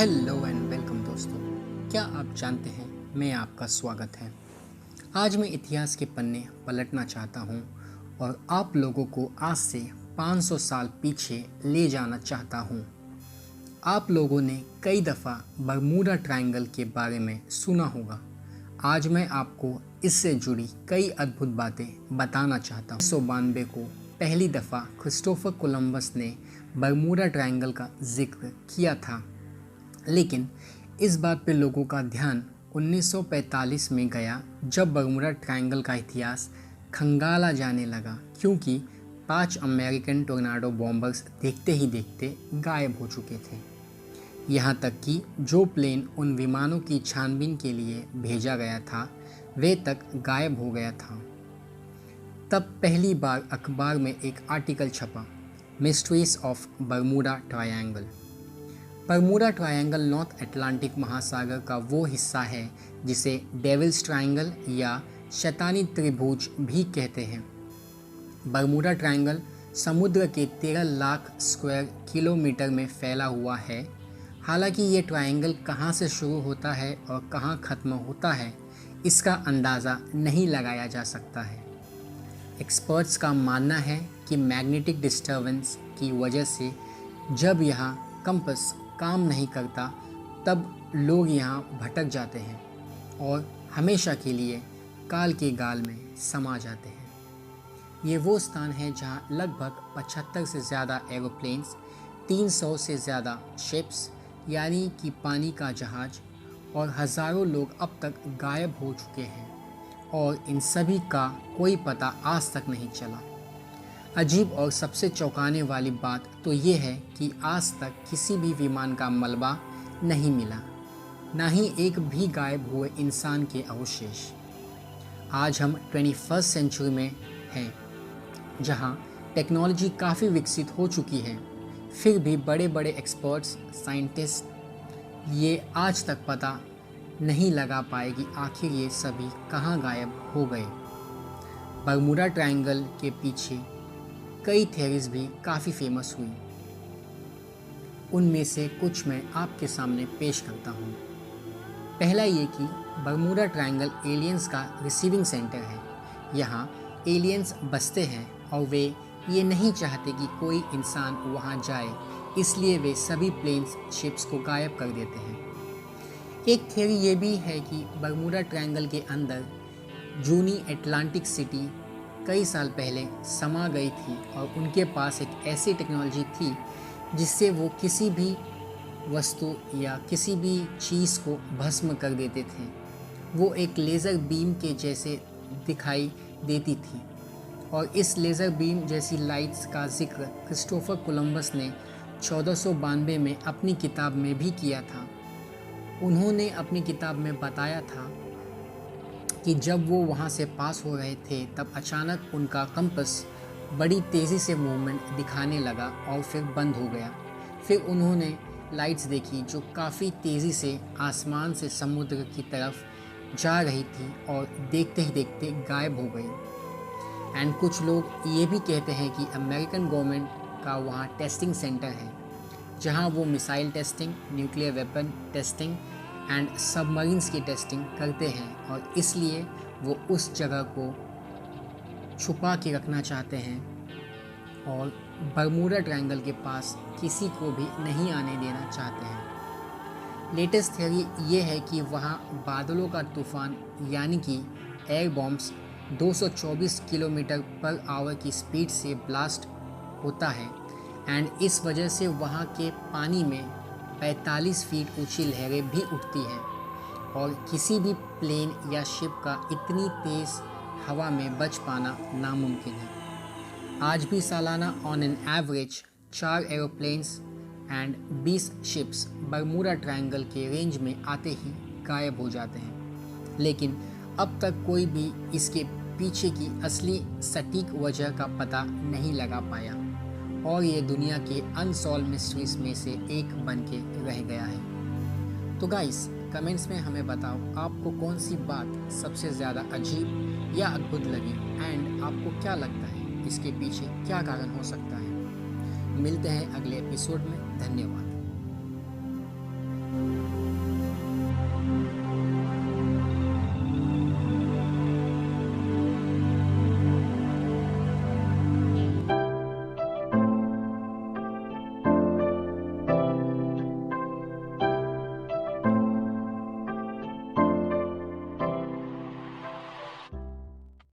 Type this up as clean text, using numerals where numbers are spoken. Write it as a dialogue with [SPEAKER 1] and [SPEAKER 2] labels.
[SPEAKER 1] Hello and welcome दोस्तों। क्या आप जानते हैं मैं आपका स्वागत है। आज मैं इतिहास के पन्ने पलटना चाहता हूं और आप लोगों को आज से 500 साल पीछे ले जाना चाहता हूं। आप लोगों ने कई दफ़ा बरमूडा ट्रायंगल के बारे में सुना होगा। आज मैं आपको इससे जुड़ी कई अद्भुत बातें बताना चाहता हूँ। 1992 को पहली दफ़ा क्रिस्टोफर कोलंबस ने बरमूडा ट्रायंगल का जिक्र किया था, लेकिन इस बात पे लोगों का ध्यान 1945 में गया जब बरमूडा ट्रायंगल का इतिहास खंगाला जाने लगा, क्योंकि 5 अमेरिकन टोर्नाडो बॉम्बर्स देखते ही देखते गायब हो चुके थे। यहाँ तक कि जो प्लेन उन विमानों की छानबीन के लिए भेजा गया था वे तक गायब हो गया था। तब पहली बार अखबार में एक आर्टिकल छपा, mysteries of Bermuda triangle. Bermuda triangle north Atlantic महासागर का वो हिस्सा है जिसे डेविल्स ट्रायंगल या शैतानी त्रिभुज भी कहते हैं। बरमूडा ट्रायंगल समुद्र के 13 लाख स्क्वायर किलोमीटर में फैला हुआ है। हालांकि ये ट्रायंगल कहाँ से शुरू होता है और कहाँ ख़त्म होता है इसका अंदाज़ा नहीं लगाया जा सकता है। एक्सपर्ट्स का मानना है कि मैग्नेटिक डिस्टर्बेंस की वजह से जब यहाँ कंपास काम नहीं करता तब लोग यहाँ भटक जाते हैं और हमेशा के लिए काल के गाल में समा जाते हैं। ये वो स्थान है जहाँ लगभग 75 से ज़्यादा एरोप्लेन्स, 300 से ज़्यादा शिप्स यानी कि पानी का जहाज और हज़ारों लोग अब तक गायब हो चुके हैं और इन सभी का कोई पता आज तक नहीं चला। अजीब और सबसे चौंकाने वाली बात तो ये है कि आज तक किसी भी विमान का मलबा नहीं मिला, ना ही एक भी गायब हुए इंसान के अवशेष। आज हम 21st सेंचुरी में हैं, जहां टेक्नोलॉजी काफ़ी विकसित हो चुकी है, फिर भी बड़े बड़े एक्सपर्ट्स, साइंटिस्ट ये आज तक पता नहीं लगा पाए कि आखिर ये सभी कहाँ गायब हो गए। बरमूडा ट्रायंगल के पीछे कई थ्योरीज भी काफ़ी फेमस हुई। उनमें से कुछ मैं आपके सामने पेश करता हूँ। पहला ये कि बरमूडा ट्रायंगल एलियंस का रिसीविंग सेंटर है। यहाँ एलियंस बसते हैं और वे ये नहीं चाहते कि कोई इंसान वहाँ जाए, इसलिए वे सभी प्लेन्स, शिप्स को गायब कर देते हैं। एक थ्योरी ये भी है कि बरमूडा ट्रायंगल के अंदर जूनी अटलांटिक सिटी कई साल पहले समा गई थी और उनके पास एक ऐसी टेक्नोलॉजी थी जिससे वो किसी भी वस्तु या किसी भी चीज़ को भस्म कर देते थे। वो एक लेज़र बीम के जैसे दिखाई देती थी और इस लेज़र बीम जैसी लाइट्स का जिक्र क्रिस्टोफर कोलंबस ने 1492 में अपनी किताब में भी किया था। उन्होंने अपनी किताब में बताया था कि जब वो वहाँ से पास हो रहे थे तब अचानक उनका कंपास बड़ी तेज़ी से मूवमेंट दिखाने लगा और फिर बंद हो गया। फिर उन्होंने लाइट्स देखी जो काफ़ी तेज़ी से आसमान से समुद्र की तरफ जा रही थी और देखते ही देखते गायब हो गई। एंड कुछ लोग ये भी कहते हैं कि अमेरिकन गवर्नमेंट का वहाँ टेस्टिंग सेंटर है जहाँ वो missile testing, nuclear weapon testing and submarines की टेस्टिंग करते हैं और इसलिए वो उस जगह को छुपा के रखना चाहते हैं और बरमूडा ट्रायंगल के पास किसी को भी नहीं आने देना चाहते हैं। लेटेस्ट थ्योरी ये है कि वहाँ बादलों का तूफान यानी कि air bombs 224 kilometre per hour की स्पीड से ब्लास्ट होता है एंड इस वजह से वहाँ के पानी में 45 फीट ऊंची लहरें भी उठती हैं और किसी भी प्लेन या शिप का इतनी तेज़ हवा में बच पाना नामुमकिन है। आज भी सालाना on an average 4 aeroplanes and 20 ships Bermuda triangle के रेंज में आते ही गायब हो जाते हैं, लेकिन अब तक कोई भी इसके पीछे की असली सटीक वजह का पता नहीं लगा पाया और ये दुनिया के अनसॉल्व मिस्ट्रीज में से एक बन के रह गया है। तो गाइस, कमेंट्स में हमें बताओ आपको कौन सी बात सबसे ज़्यादा अजीब या अद्भुत लगी एंड आपको क्या लगता है इसके पीछे क्या कारण हो सकता है। मिलते हैं अगले एपिसोड में। धन्यवाद।